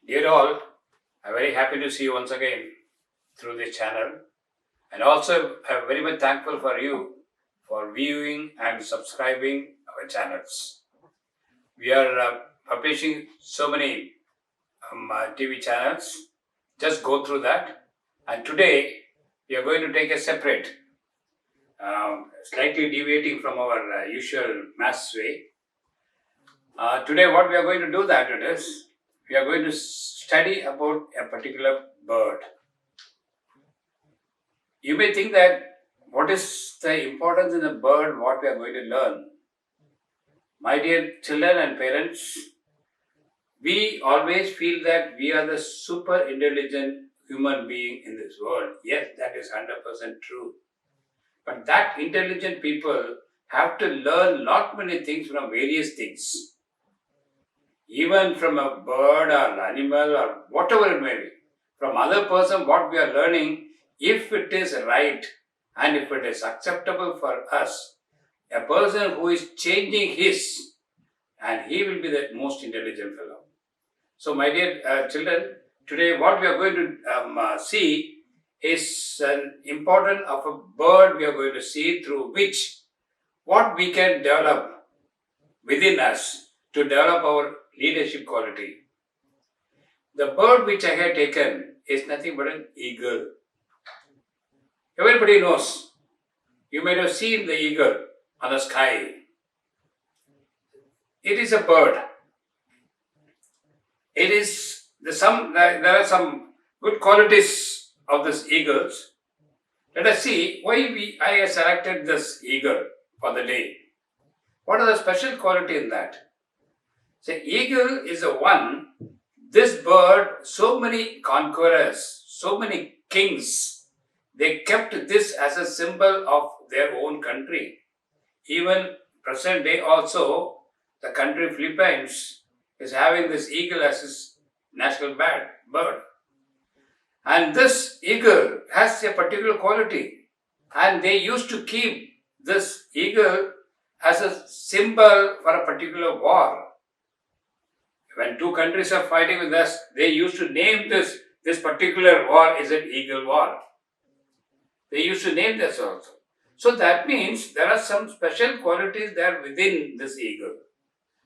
Dear all, I'm very happy to see you once again through this channel, and also I'm very much thankful for you for viewing and subscribing our channels. We are publishing so many TV channels. Just go through that, and today we are going to take a separate, slightly deviating from our usual maths way. Today, what we are going to do that it is we are going to study about a particular bird. You may think that what is the importance in a bird, what we are going to learn. My dear children and parents, we always feel that we are the super intelligent human being in this world. Yes, that is 100% true. But that intelligent people have to learn lot many things from various things. Even from a bird or animal or whatever it may be. From other person what we are learning, if it is right and if it is acceptable for us, a person who is changing his, and he will be the most intelligent fellow. So my dear children, today what we are going to see is an important of a bird we are going to see through which what we can develop within us to develop our leadership quality. The bird which I have taken is nothing but an eagle. Everybody knows. You might have seen the eagle on the sky. It is a bird. There are some good qualities of this eagles. Let us see why I have selected this eagle for the day. What are the special quality in that? So eagle is the one, this bird, so many conquerors, so many kings, they kept this as a symbol of their own country. Even present day also, the country Philippines is having this eagle as its national bird. And this eagle has a particular quality. And they used to keep this eagle as a symbol for a particular war. When two countries are fighting with us, they used to name this particular war is an eagle war. They used to name this also. So that means there are some special qualities there within this eagle.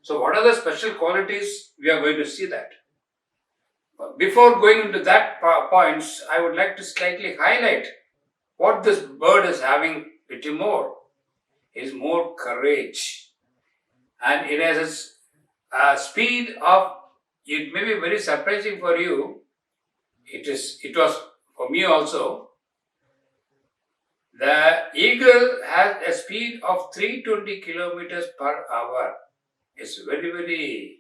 So what are the special qualities? We are going to see that. But before going into that points, I would like to slightly highlight what this bird is having little more. It is more courage. And it has a speed of, it may be very surprising for you. It was for me also. The eagle has a speed of 320 kilometers per hour. It's very, very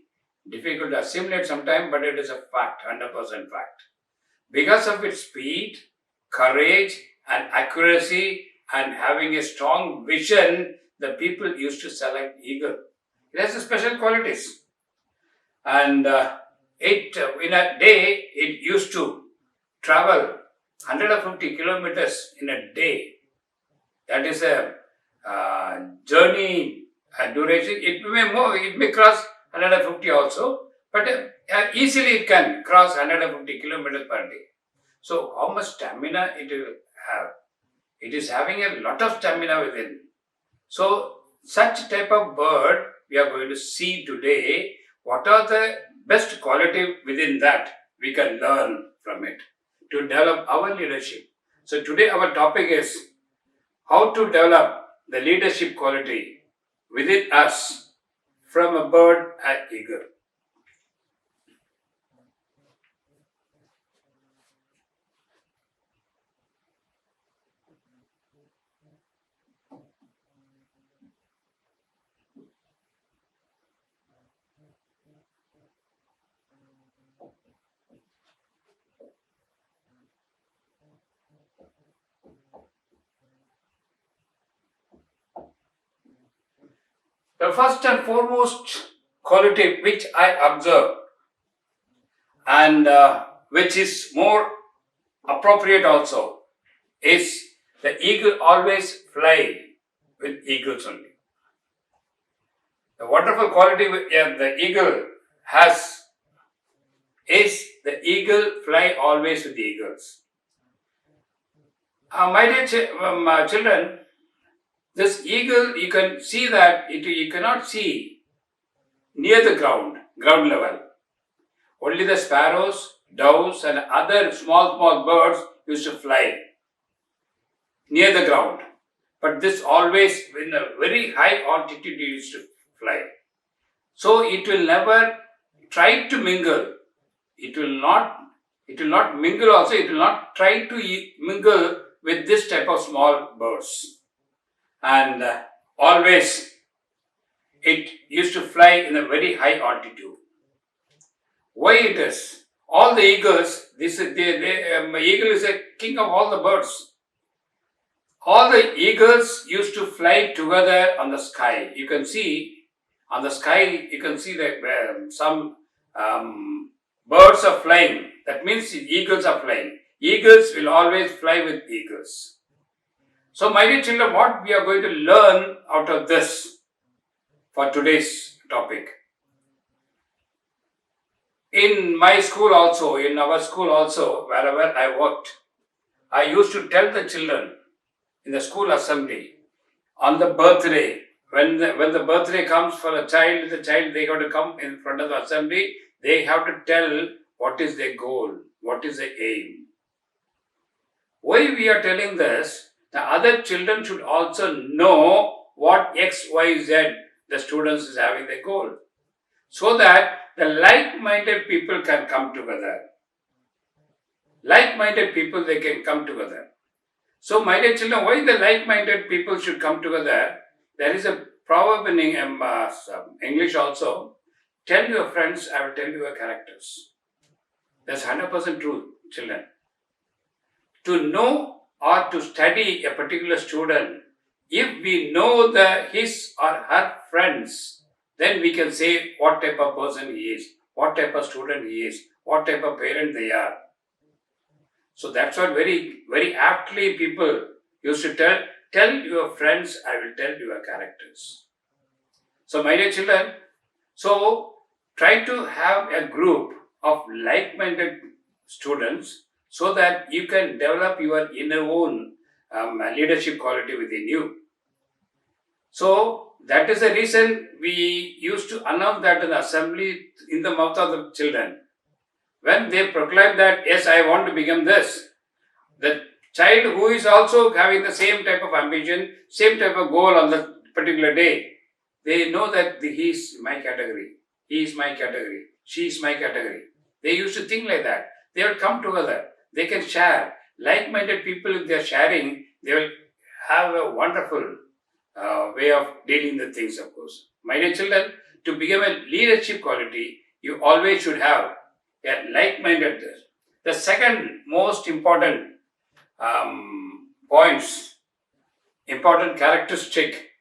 difficult to assimilate sometimes, but it is a fact, 100% fact. Because of its speed, courage, and accuracy, and having a strong vision, the people used to select eagle. It has special qualities. And in a day, it used to travel 150 kilometers in a day. That is a journey duration. It may cross 150 also, but easily it can cross 150 kilometers per day. So how much stamina it will have? It is having a lot of stamina within. So such type of bird we are going to see today. What are the best quality within that we can learn from it to develop our leadership? So today our topic is how to develop the leadership quality within us from a bird an eagle. The first and foremost quality which I observe and which is more appropriate also is the eagle always fly with eagles only. The wonderful quality the eagle has is the eagle fly always with the eagles. My dear children, this eagle, you can see that you cannot see near the ground level. Only the sparrows, doves, and other small birds used to fly near the ground. But this always in a very high altitude used to fly. So it will never try to mingle. It will not mingle also, it will not try to mingle with this type of small birds. And always it used to fly in a very high altitude. Why it is? All the eagles, eagle is a king of all the birds. All the eagles used to fly together on the sky. You can see on the sky, you can see that some birds are flying. That means eagles are flying. Eagles will always fly with eagles. So, my dear children, what we are going to learn out of this for today's topic? In my school also, in our school also, wherever I worked, I used to tell the children in the school assembly on the birthday, when the birthday comes for the child, they got to come in front of the assembly, they have to tell what is their goal, what is their aim. Why we are telling this? The other children should also know what X, Y, Z the students is having their goal, so that the like-minded people can come together. Like-minded people, they can come together. So, my dear children, why the like-minded people should come together? There is a proverb in English also. Tell your friends, I will tell you your characters. That's 100% true, children. To know or to study a particular student, if we know his or her friends, then we can say what type of person he is, what type of student he is, what type of parent they are. So that's what very, very aptly people used to tell your friends, I will tell your characters. So, my dear children, so try to have a group of like-minded students so that you can develop your inner own leadership quality within you. So that is the reason we used to announce that in the assembly in the mouth of the children. When they proclaim that, yes, I want to become this, the child who is also having the same type of ambition, same type of goal on the particular day, they know that he is my category, he is my category, she is my category. They used to think like that. They will come together, they can share. Like-minded people, if they are sharing, they will have a wonderful way of dealing the things, of course. My dear children, to become a leadership quality, you always should have a like-mindedness. The second most important important characteristic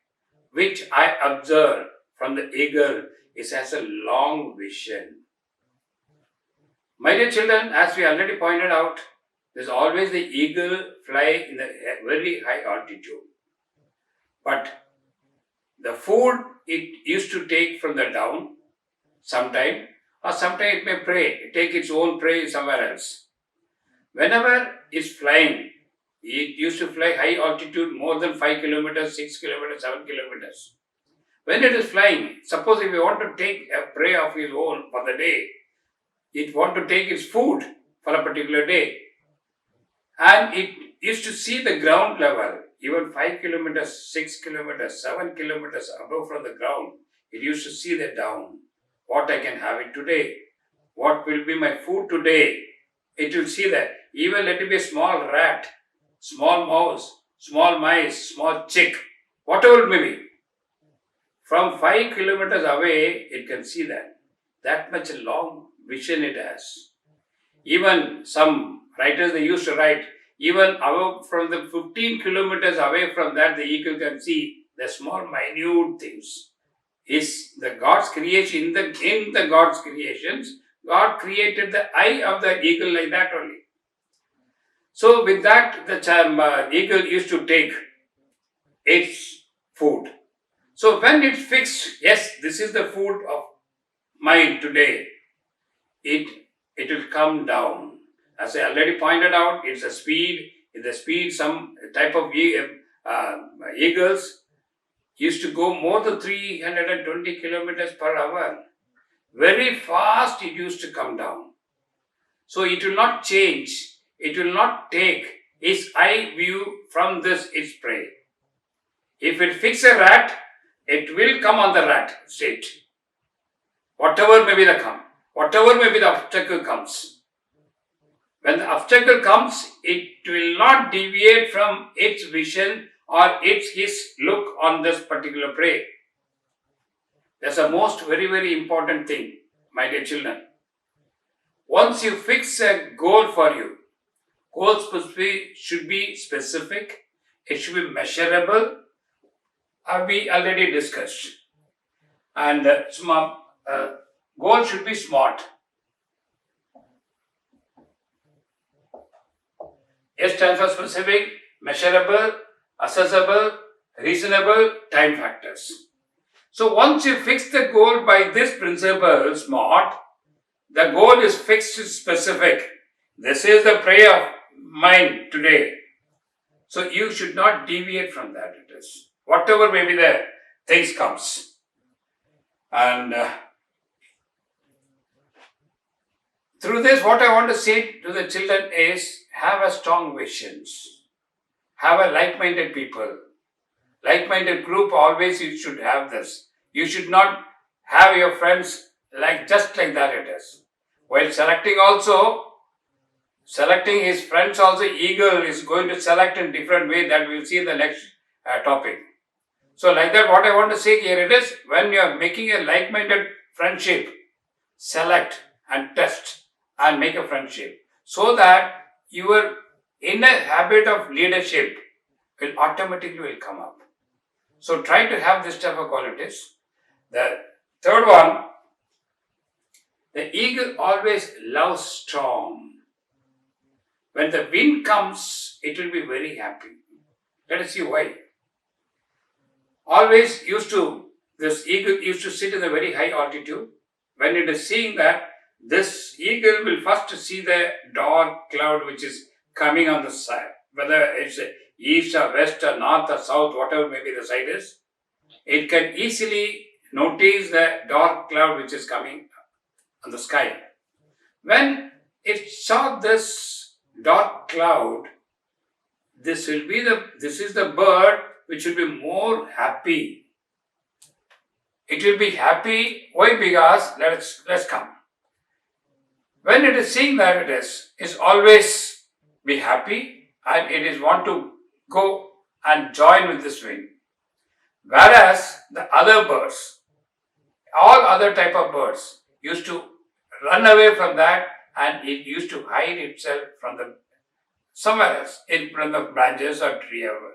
which I observe from the eagle is has a long vision. My dear children, as we already pointed out, there's always the eagle fly in a very high altitude. But the food it used to take from the down sometime, or sometime it may take its own prey somewhere else. Whenever it's flying, it used to fly high altitude more than 5 kilometers, 6 kilometers, 7 kilometers. When it is flying, suppose if you want to take a prey of his own for the day, it want to take its food for a particular day, and it used to see the ground level, even 5 kilometers, 6 kilometers, 7 kilometers above from the ground, it used to see the down. What I can have it today, what will be my food today, it will see that. Even let it be a small rat, small mouse, small mice, small chick, whatever it may be. From 5 kilometers away, it can see that. That much a long vision it has. Even some writers, they used to write, even above from the 15 kilometers away from that, the eagle can see the small minute things. Is the God's creation, in the God's creations, God created the eye of the eagle like that only. So with that, the eagle used to take its food. So when it's fixed, yes, this is the food of mine today, it it will come down. As I already pointed out, it's a speed. In the speed, some type of eagles used to go more than 320 kilometers per hour. Very fast it used to come down. So it will not change. It will not take its eye view from its prey. If it fix a rat, it will come on the rat straight. Whatever may be the obstacle comes. When the obstacle comes, it will not deviate from its vision or his look on this particular prey. That's the most very important thing, my dear children. Once you fix a goal for you, goals should be specific, it should be measurable, we already discussed. And goal should be SMART. S stands for specific, measurable, accessible, reasonable, time factors. So once you fix the goal by this principle, SMART, the goal is fixed specific. This is the prey of mine today. So you should not deviate from that. It is whatever may be there, things comes. And through this, what I want to say to the children is, have a strong visions. Have a like-minded people. Like-minded group, always you should have this. You should not have your friends just like that it is. While selecting his friends also, eagle is going to select in different way that we'll see in the next topic. So like that, what I want to say here it is, when you are making a like-minded friendship, select and test and make a friendship so that your inner habit of leadership will automatically come up. So try to have this type of qualities. The third one, the eagle always loves storm. When the wind comes, it will be very happy. Let us see why. This eagle used to sit in a very high altitude. When it is seeing that, this eagle will first see the dark cloud which is coming on the side, whether it's east or west or north or south, whatever maybe the side is. It can easily notice the dark cloud which is coming on the sky. When it saw this dark cloud, this is the bird which will be more happy. It will be happy. Why? Because let's come. When it is seeing that it's always be happy and it is want to go and join with this wind. Whereas the other birds, all other type of birds used to run away from that and it used to hide itself from somewhere else, from the branches or tree or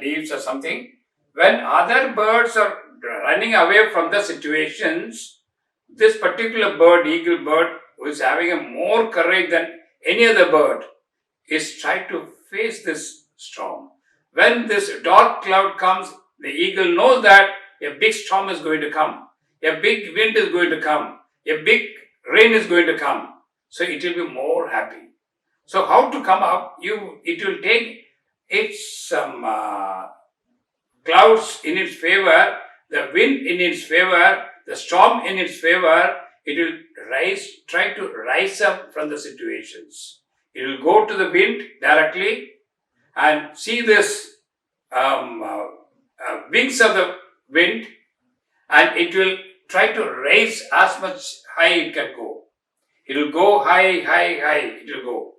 leaves or something. When other birds are running away from the situations, this particular bird, eagle bird, who is having a more courage than any other bird, is trying to face this storm. When this dark cloud comes, the eagle knows that a big storm is going to come, a big wind is going to come, a big rain is going to come. So it will be more happy. So how to come up? It will take its clouds in its favor, the wind in its favor, the storm in its favor. It will try to rise up from the situations. It will go to the wind directly and see this wings of the wind, and it will try to raise as much high it can go. It will go high, it will go.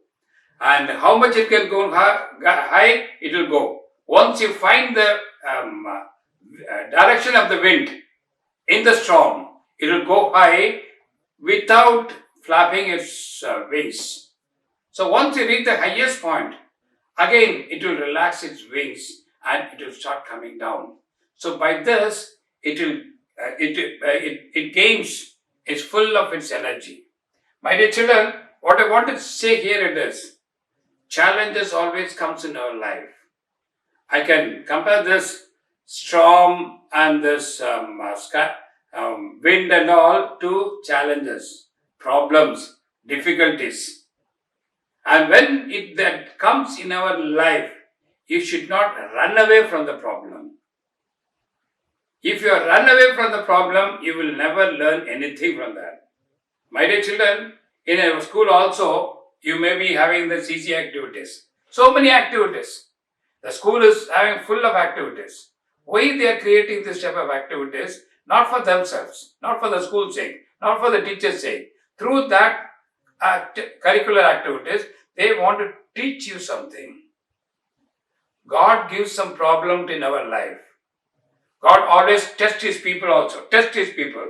And how much it can go high, it will go. Once you find the direction of the wind in the storm, it will go high without flapping its wings. So once you reach the highest point, again it will relax its wings and it will start coming down. So by this, it gains, it's full of its energy. My dear children, what I want to say here is, challenges always comes in our life. I can compare this storm and this wind and all to challenges, problems, difficulties. And when that comes in our life, you should not run away from the problem. If you run away from the problem, you will never learn anything from that. My dear children, in our school also, you may be having the CC activities. So many activities. The school is having full of activities. Why they are creating this type of activities? Not for themselves, not for the school's sake, not for the teacher's sake. Through that curricular activities, they want to teach you something. God gives some problem in our life. God always tests His people also. Test His people.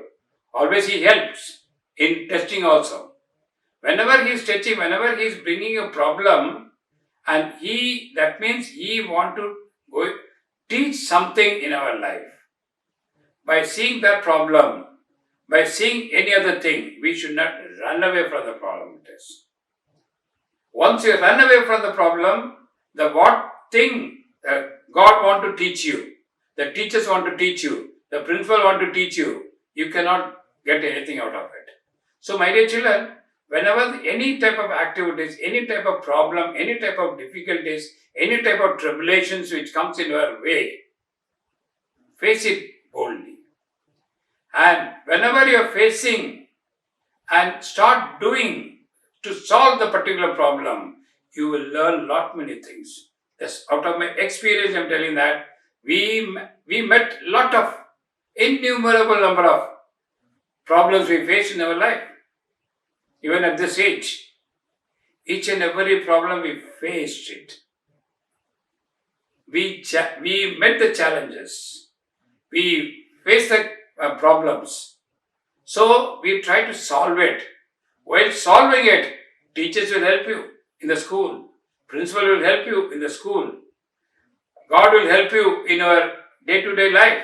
Always He helps in testing also. Whenever He is testing, whenever He is bringing a problem, and that means He want to go teach something in our life. By seeing that problem, by seeing any other thing, we should not run away from the problem it is. Once you run away from the problem, the what thing God want to teach you, the teachers want to teach you, the principal want to teach you, you cannot get anything out of it. So my dear children, whenever any type of activities, any type of problem, any type of difficulties, any type of tribulations which comes in your way, face it boldly. And whenever you are facing and start doing to solve the particular problem, you will learn lot many things. Yes, out of my experience, I am telling that we met lot of innumerable number of problems we face in our life, even at this age. Each and every problem we faced it. We met the challenges. We faced the problems. So we try to solve it. While solving it, teachers will help you in the school. Principal will help you in the school. God will help you in your day-to-day life.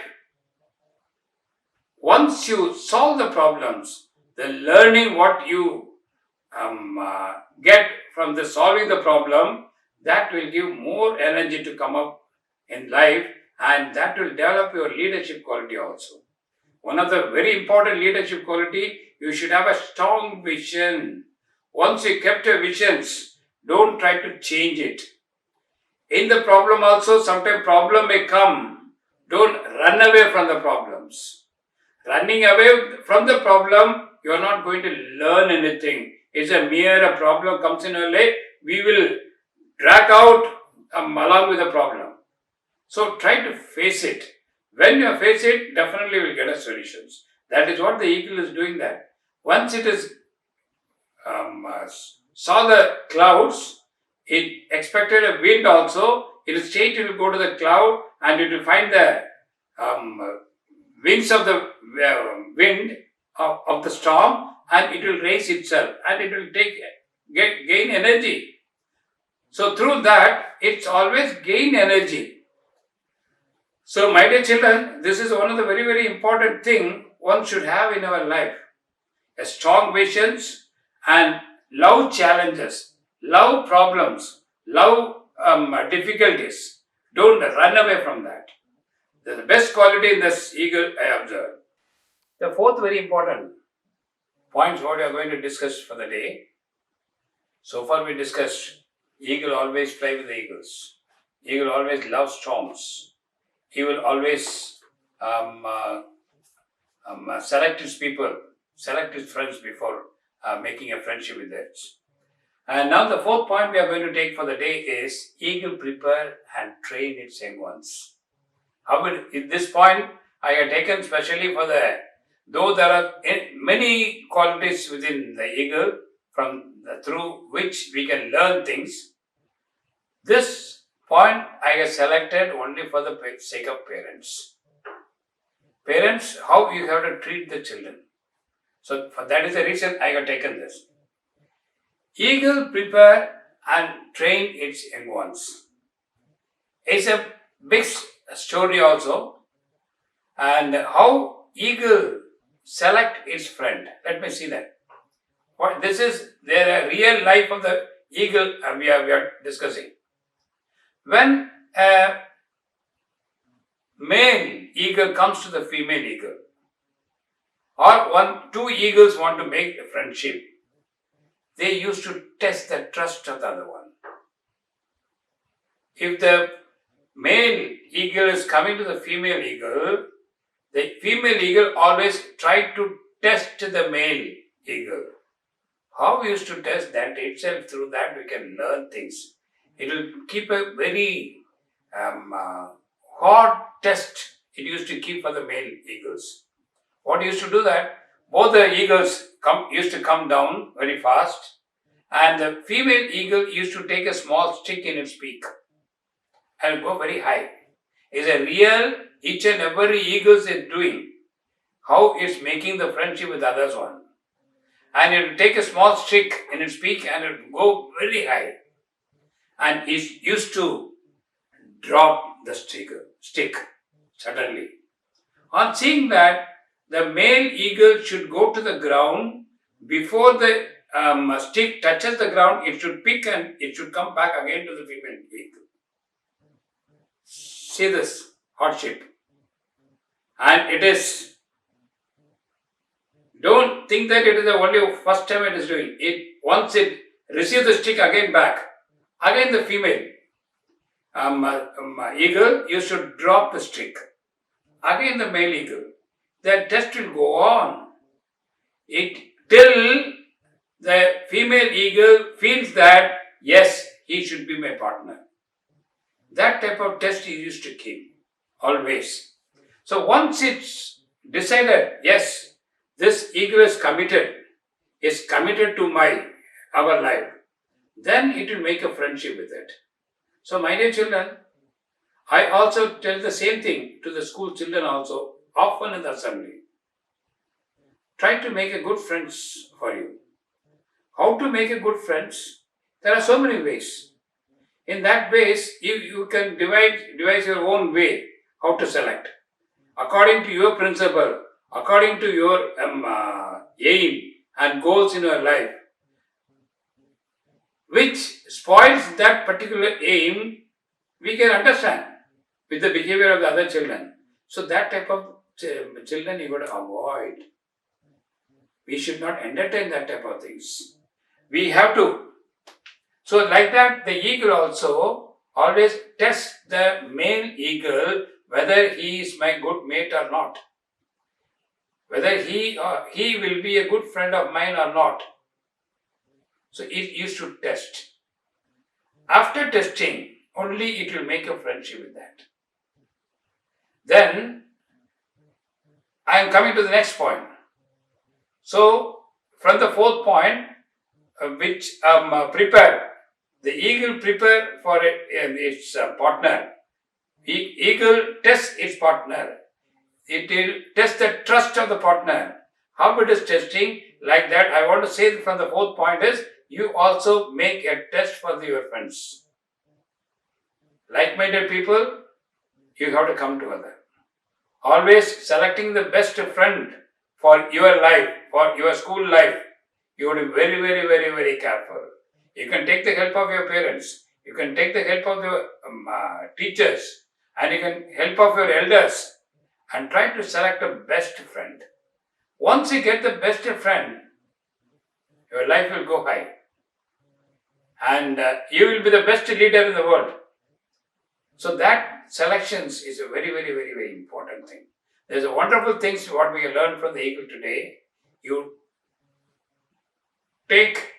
Once you solve the problems, the learning what you get from the solving the problem, that will give more energy to come up in life, and that will develop your leadership quality also. One of the very important leadership quality, you should have a strong vision. Once you kept your visions, don't try to change it. In the problem also, sometimes problem may come. Don't run away from the problems. Running away from the problem, you are not going to learn anything. It's a mere problem comes in your life, we will drag out along with the problem. So try to face it. When you face it, definitely will get a solutions. That is what the eagle is doing that. Once it is saw the clouds, it expected a wind also. It is straight, it will go to the cloud and it will find the wings of the wind of the storm, and it will raise itself and it will gain energy. So through that, it's always gain energy. So my dear children, this is one of the very, very important thing one should have in our life. A strong visions and love challenges, love problems, love difficulties. Don't run away from that. That's the best quality in this eagle I observed. The fourth very important points what we are going to discuss for the day. So far we discussed eagle always fly with the eagles. Eagle always loves storms. He will always select his people, select his friends before making a friendship with them. And now the fourth point we are going to take for the day is eagle prepare and train its young ones. In this point I have taken specially for though there are many qualities within the eagle through which we can learn things. This point I have selected only for the sake of parents. Parents, how you have to treat the children. So that is the reason I have taken this. Eagle prepare and train its young ones. It's a big story also. And how eagle select its friend. Let me see that. This is the real life of the eagle we are discussing. When a male eagle comes to the female eagle, or two eagles want to make a friendship, they used to test the trust of the other one. If the male eagle is coming to the female eagle, the female eagle always tried to test the male eagle. How we used to test that itself, through that we can learn things. It will keep a very hard test. It used to keep for the male eagles. What used to do that? Both the eagles used to come down very fast, and the female eagle used to take a small stick in its beak and go very high. It's a real, each and every eagle is doing, how it's making the friendship with others one. And it will take a small stick in its beak and it will go very high. And it used to drop the stick suddenly. On seeing that, the male eagle should go to the ground. Before the stick touches the ground, it should pick and it should come back again to the female eagle. See this hardship. And it is, don't think that it is the only first time it is doing. Once it receives the stick again back, again the female eagle used to drop the stick. Again the male eagle. The test will go on. Till the female eagle feels that, yes, he should be my partner. That type of test he used to keep, always. So once it's decided, yes, this eagle is committed to our life, then it will make a friendship with it. So my dear children, I also tell the same thing to the school children also, often in the assembly. Try to make a good friends for you. How to make a good friends? There are so many ways. In that ways, you can devise your own way how to select. According to your principle, according to your aim and goals in your life, which spoils that particular aim, we can understand with the behavior of the other children. So that type of children you got to avoid. We should not entertain that type of things. We have to. So like that, the eagle also always tests the male eagle whether he is my good mate or not. Whether he will be a good friend of mine or not. So it used to test. After testing, only it will make a friendship with that. Then, I am coming to the next point. So, from the fourth point, which the eagle prepare for its partner. Eagle tests its partner. It will test the trust of the partner. How it is testing? Like that, I want to say from the fourth point is, you also make a test for your friends. Like-minded people, you have to come together. Always selecting the best friend for your life, for your school life. You have to be very, very, very, very careful. You can take the help of your parents. You can take the help of your teachers. And you can help of your elders. And try to select a best friend. Once you get the best friend, your life will go high. And you will be the best leader in the world. So that selections is a very, very, very, very important thing. There's a wonderful things what we learned from the eagle today. You take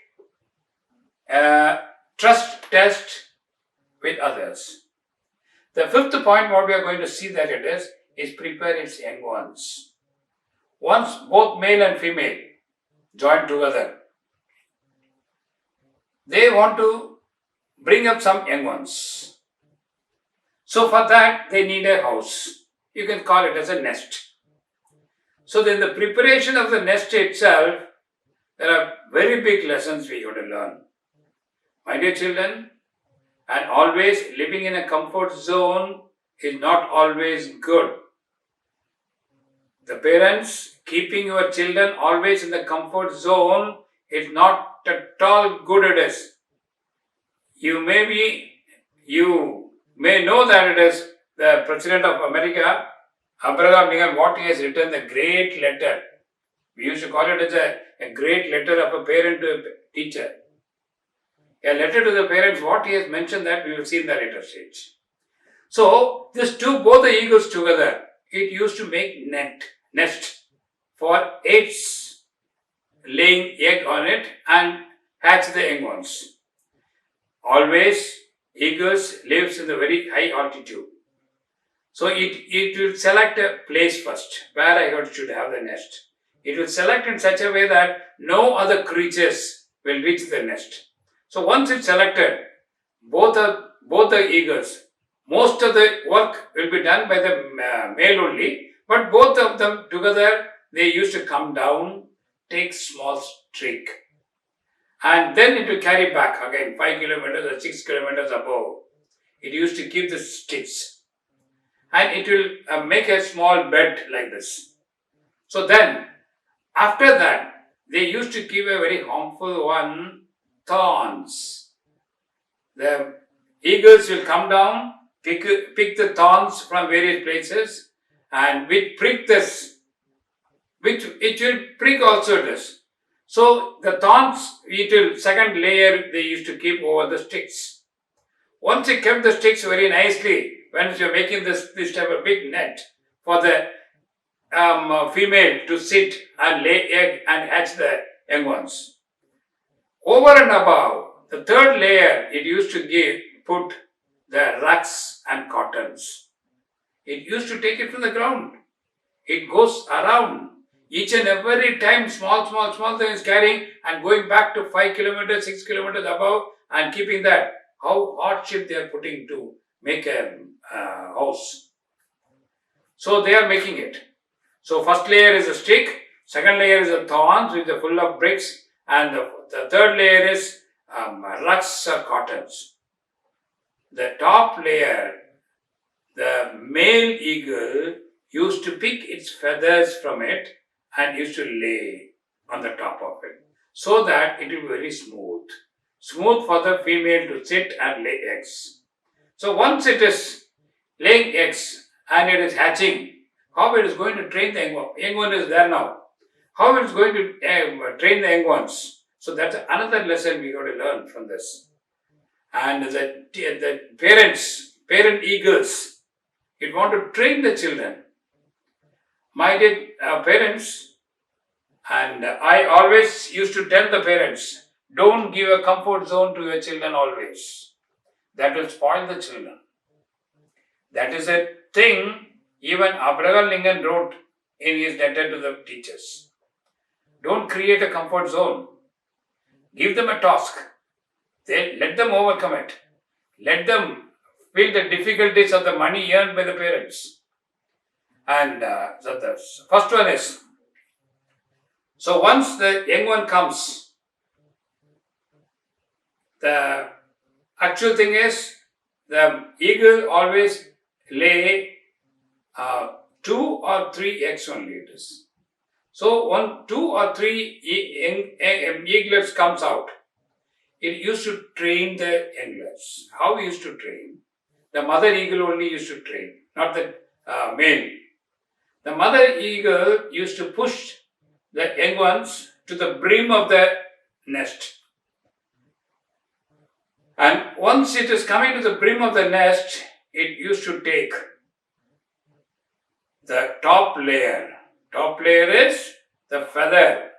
a trust test with others. The fifth point what we are going to see that it is prepare its young ones. Once both male and female join together, they want to bring up some young ones. So for that, they need a house. You can call it as a nest. So then the preparation of the nest itself, there are very big lessons we have to learn. My dear children, and always living in a comfort zone is not always good. The parents keeping your children always in the comfort zone is not at all good it is. You may know that it is the President of America, Abraham Lincoln, what he has written, the great letter We used to call it as a great letter of a parent to a teacher. A letter to the parents, what he has mentioned that we will see in the later stage. So, both the eagles together, it used to make nest for eggs, laying egg on it and hatch the young ones. Always, eagles lives in the very high altitude. So, it will select a place first where I should have the nest. It will select in such a way that no other creatures will reach the nest. So, once it's selected, both the eagles, most of the work will be done by the male only, but both of them together, they used to come down, take small streak, and then it will carry back again 5 kilometers or 6 kilometers above. It used to keep the sticks, and it will make a small bed like this. So then, after that, they used to keep a very harmful one, thorns. The eagles will come down, pick the thorns from various places, and which it will prick also this. So the thorns, it will second layer they used to keep over the sticks. Once you kept the sticks very nicely, when you're making this type of big net for the female to sit and lay egg and hatch the young ones. Over and above, the third layer, it used to put the rugs and cottons. It used to take it from the ground. It goes around. Each and every time, small things carrying and going back to 5 kilometers, 6 kilometers above and keeping that. How hardship they are putting to make a house. So they are making it. So first layer is a stick, second layer is a thorns which are full of bricks, and the third layer is rugs or cottons. The top layer, the male eagle used to pick its feathers from it and used to lay on the top of it so that it will be very smooth. Smooth for the female to sit and lay eggs. So once it is laying eggs and it is hatching, how it is going to train the young one? Young one is there now. How it is going to train the young ones? So that's another lesson we got to learn from this. And the parent eagles, it want to train the children. My dear parents, and I always used to tell the parents, don't give a comfort zone to your children always. That will spoil the children. That is a thing even Abraham Lincoln wrote in his letter to the teachers. Don't create a comfort zone. Give them a task. Then let them overcome it. Let them feel the difficulties of the money earned by the parents. And so the first one is, so once the young one comes, the actual thing is, the eagle always lay 2 or 3 eggs only it is. So 2 or 3 eaglets comes out. It used to train the younglets. How we used to train? The mother eagle only used to train, not the male. The mother eagle used to push the young ones to the brim of the nest. And once it is coming to the brim of the nest, it used to take the top layer. Top layer is the feather,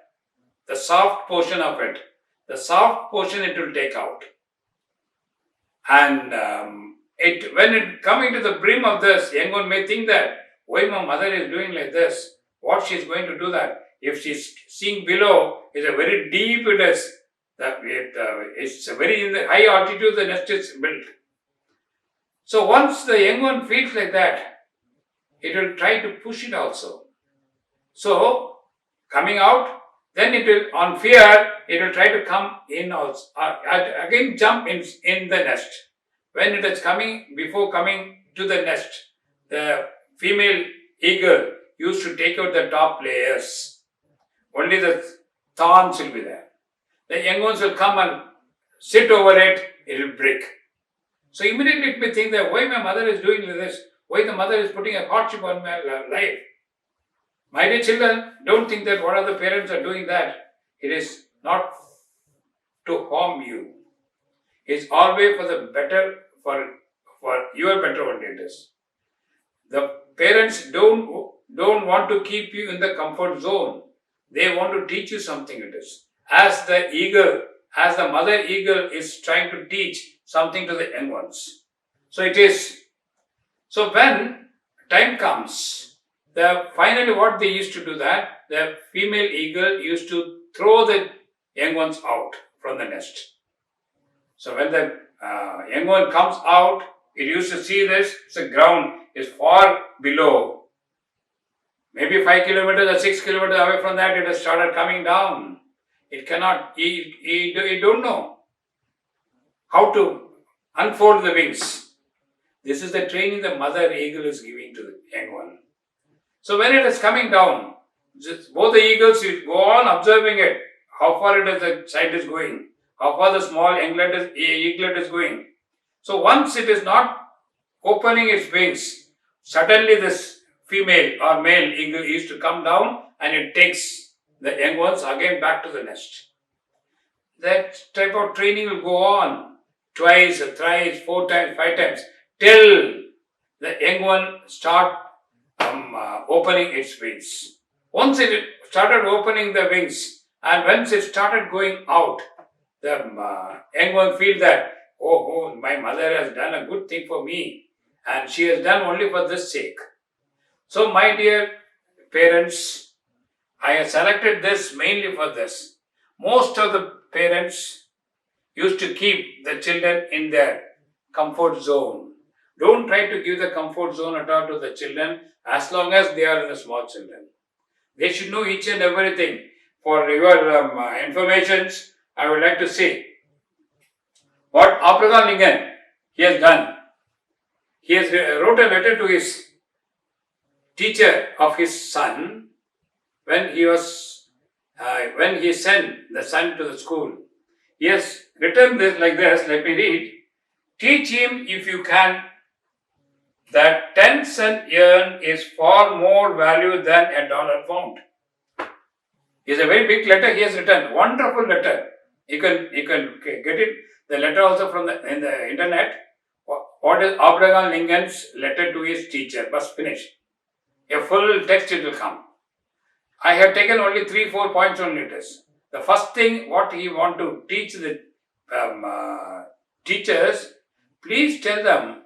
the soft portion of it. The soft portion it will take out. And when it coming to the brim of this, young one may think that, why my mother is doing like this? What she is going to do that? If she is seeing below, it's a very deep it is. It's a very in the high altitude the nest is built. So once the young one feels like that, it will try to push it also. So coming out, then it will, on fear, it will try to come in also. Again jump in the nest. When it is before coming to the nest, the female eagle used to take out the top layers. Only the thorns will be there. The young ones will come and sit over it, it will break. So immediately it may think that why my mother is doing this, why the mother is putting a hardship on my life. My dear children, don't think that one of the parents are doing that. It is not to harm you. It's always for the better, for your better only it is. The parents don't want to keep you in the comfort zone. They want to teach you something it is. As the eagle, as the mother eagle is trying to teach something to the young ones. So it is. So when time comes, finally what they used to do that, the female eagle used to throw the young ones out from the nest. So when the young one comes out, it used to see this, the ground is far below. Maybe 5 kilometers or 6 kilometers away from that, it has started coming down. It cannot, it don't know how to unfold the wings. This is the training the mother eagle is giving to the young one. So when it is coming down, both the eagles go on observing it, how far it is the sight is going, how far the small eaglet is going. So once it is not opening its wings, suddenly this female or male eagle used to come down and it takes the young ones again back to the nest. That type of training will go on twice, thrice, 4 times, 5 times till the young one start opening its wings. Once it started opening the wings and once it started going out, the young one feel that, oh, my mother has done a good thing for me and she has done only for this sake. So my dear parents, I have selected this mainly for this. Most of the parents used to keep the children in their comfort zone. Don't try to give the comfort zone at all to the children as long as they are the small children. They should know each and everything. For your informations, I would like to say what Abraham Lincoln he has done. He has wrote a letter to his teacher of his son when he sent the son to the school. He has written this like this. Let me read. Teach him if you can that 10 cents earned is far more value than a dollar found. It's a very big letter he has written. Wonderful letter. You can get it. The letter also from in the internet. What is Abraham Lincoln's letter to his teacher? Must finish. A full text it will come. I have taken only 3-4 points on it. The first thing what he want to teach the teachers, please tell them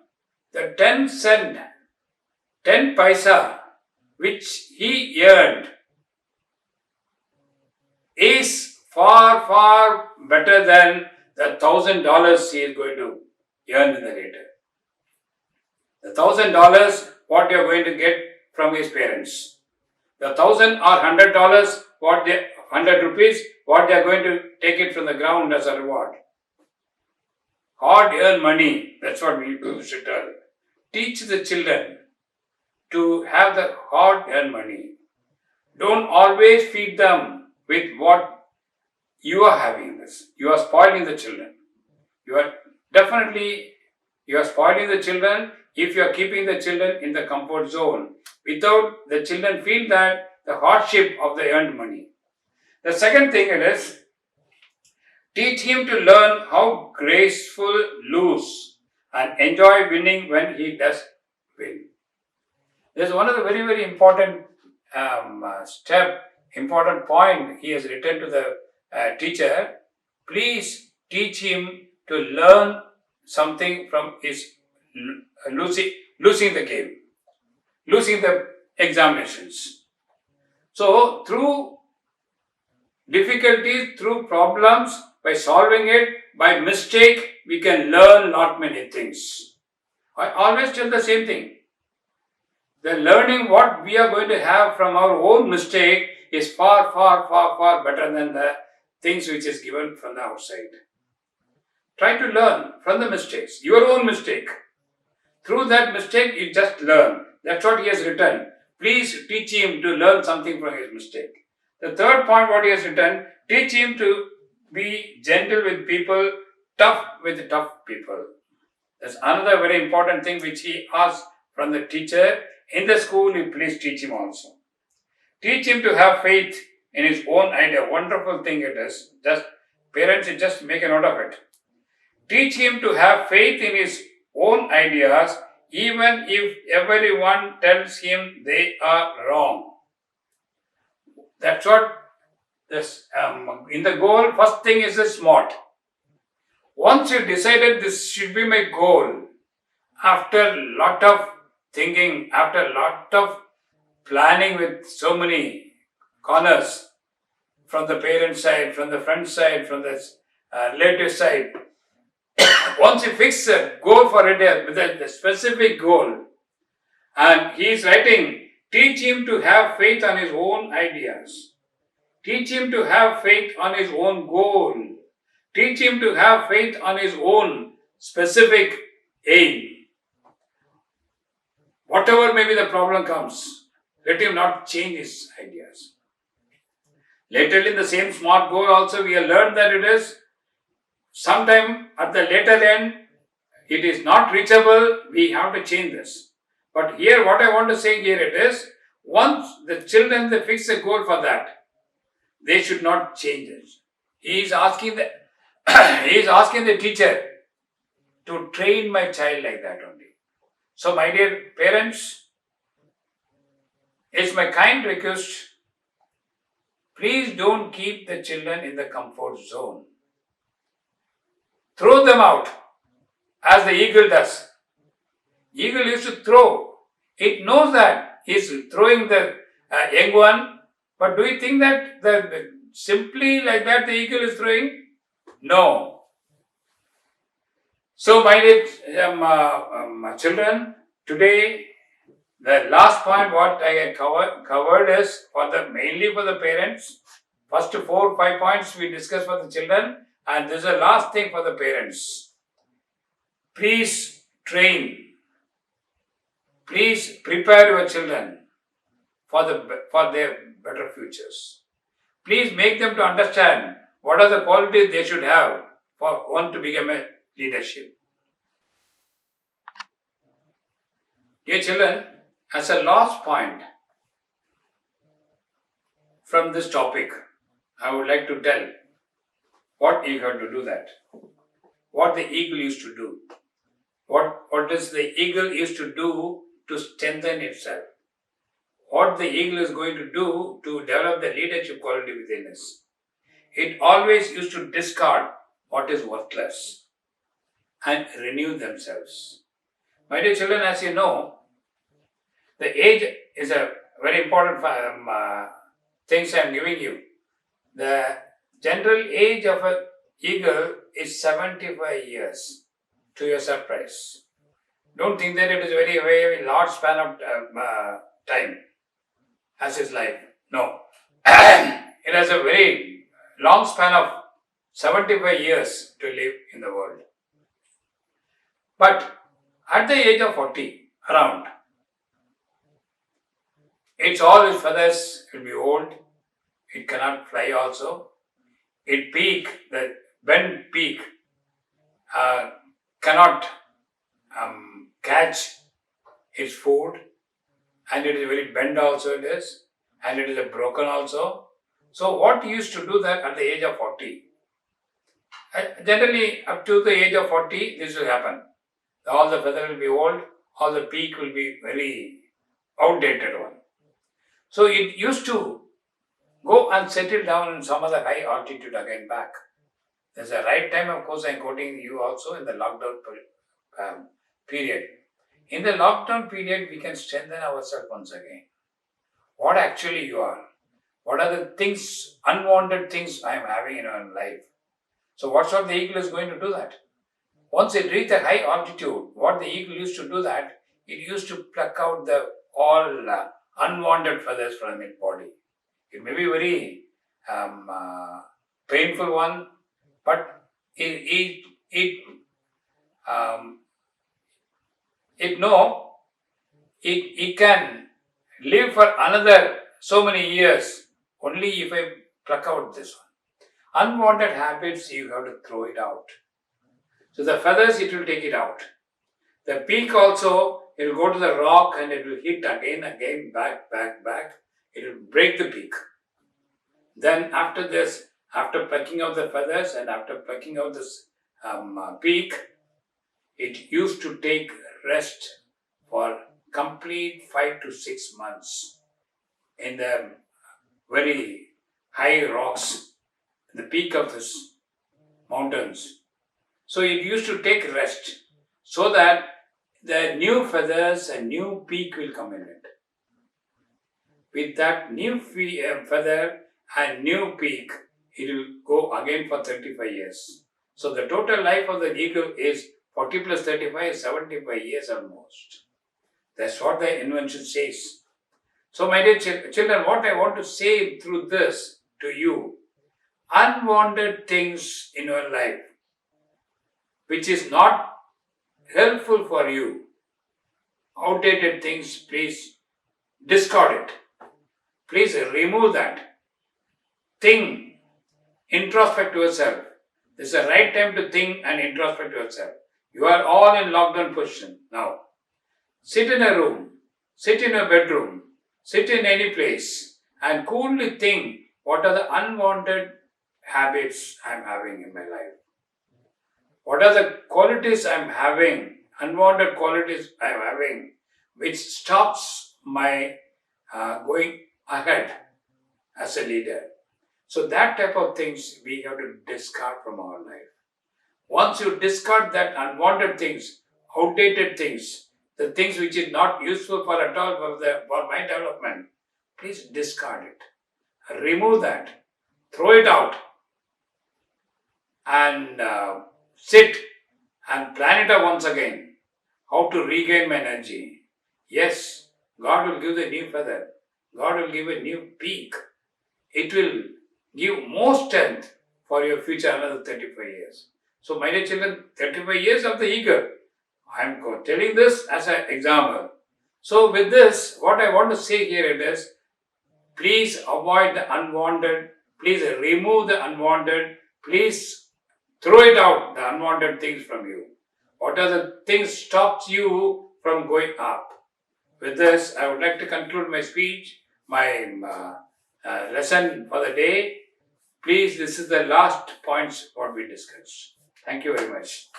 the 10 cent, 10 paisa which he earned is far, far better than the $1,000 he is going to earn in the later. The $1,000 what you are going to get from his parents. The $1,000 or $100 what they 100 rupees what they are going to take it from the ground as a reward. Hard earned money, that's what we should tell. Teach the children to have the hard earned money. Don't always feed them with what you are having this. You are spoiling the children. You are spoiling the children if you are keeping the children in the comfort zone without the children feel that the hardship of the earned money. The second thing is teach him to learn how graceful lose and enjoy winning when he does win. This is one of the very, very important important point he has written to the teacher. Please teach him to learn something from his losing the game, losing the examinations. So through difficulties, through problems, by solving it, by mistake, we can learn not many things. I always tell the same thing. The learning what we are going to have from our own mistake is far, far, far, far better than the things which is given from the outside. Try to learn from the mistakes, your own mistake. Through that mistake, you just learn. That's what he has written. Please teach him to learn something from his mistake. The third point what he has written, teach him to be gentle with people, tough with tough people. That's another very important thing which he asked from the teacher. In the school, you please teach him also. Teach him to have faith in his own idea. Wonderful thing it is. Just parents, just make a note of it. Teach him to have faith in his own ideas, even if everyone tells him they are wrong. That's what this in the goal. First thing is the SMART. Once you decided this should be my goal, after lot of thinking, after lot of planning with so many corners, from the parent side, from the friend side, from the relative side, once you fix a goal for it with a specific goal, and he is writing, teach him to have faith on his own ideas. Teach him to have faith on his own goal. Teach him to have faith on his own specific aim. Whatever may be the problem comes, let him not change his ideas. Later in the same SMART goal also we have learned that it is sometime at the later end it is not reachable, we have to change this. But here what I want to say here it is, once the children they fix a goal for that, they should not change it. He is asking the teacher to train my child like that only. So my dear parents, it's my kind request, please don't keep the children in the comfort zone. Throw them out as the eagle does. Eagle used to throw. It knows that he is throwing the young one, but do you think that simply like that the eagle is throwing? No. So my dear children, today the last point what I covered is mainly for the parents. First 4 or 5 points we discussed for the children, and this is the last thing for the parents. Please train. Please prepare your children for their better futures. Please make them to understand what are the qualities they should have for one to become a leadership. Dear children, as a last point from this topic, I would like to tell what you have to do that. What the eagle used to do. What does the eagle used to do to strengthen itself? What the eagle is going to do to develop the leadership quality within us. It always used to discard what is worthless and renew themselves. My dear children, as you know, the age is a very important things I am giving you. The general age of an eagle is 75 years, to your surprise. Don't think that it is a very, very large span of time as his life. No. It has a very long span of 75 years to live in the world. But at the age of 40, around, all its feathers will be old. It cannot fly also. The bent beak cannot catch its food, and it is very bent also it is, and it is broken also. So what used to do that at the age of 40? Generally up to the age of 40 this will happen. All the feather will be old, all the peak will be very outdated one. So it used to go and settle down in some other high altitude again back. There's a right time, of course, I'm quoting you also in the lockdown period. In the lockdown period, we can strengthen ourselves once again. What actually you are. What are the things, unwanted things I am having in my life. So what sort of the eagle is going to do that? Once it reached a high altitude, what the eagle used to do that, it used to pluck out all unwanted feathers from its body. It may be very painful one, but it can live for another so many years only if I pluck out this one. Unwanted habits, you have to throw it out. So the feathers, it will take it out. The peak also, it will go to the rock and it will hit again, back. it will break the beak. Then after this, after plucking out the feathers and after plucking out this beak, it used to take rest for complete 5 to 6 months in the very high rocks, the peak of this mountains. So it used to take rest so that the new feathers and new peak will come in it. With that new feather and new peak, it will go again for 35 years. So the total life of the eagle is 40 plus 35 is 75 years almost. That's what the invention says. So my dear children, what I want to say through this to you, unwanted things in your life, which is not helpful for you, outdated things, please discard it. Please remove that. Think, introspect yourself. This is the right time to think and introspect yourself. You are all in lockdown position now. Sit in a room, sit in a bedroom, sit in any place and coolly think what are the unwanted habits I am having in my life. What are the qualities I am having, unwanted qualities I am having, which stops my going ahead as a leader. So that type of things we have to discard from our life. Once you discard that unwanted things, outdated things, the things which is not useful for at all for my development, please discard it. Remove that. Throw it out. And sit and plan it out once again. How to regain my energy. Yes, God will give the new feather. God will give a new peak. It will give more strength for your future another 35 years. So my dear children, 35 years of the eagle. I am telling this as an example. So with this, what I want to say here it is, please avoid the unwanted. Please remove the unwanted. Please throw it out, the unwanted things from you. What are the things stops you from going up? With this, I would like to conclude my speech, my lesson for the day. Please, this is the last points what we discussed. Thank you very much.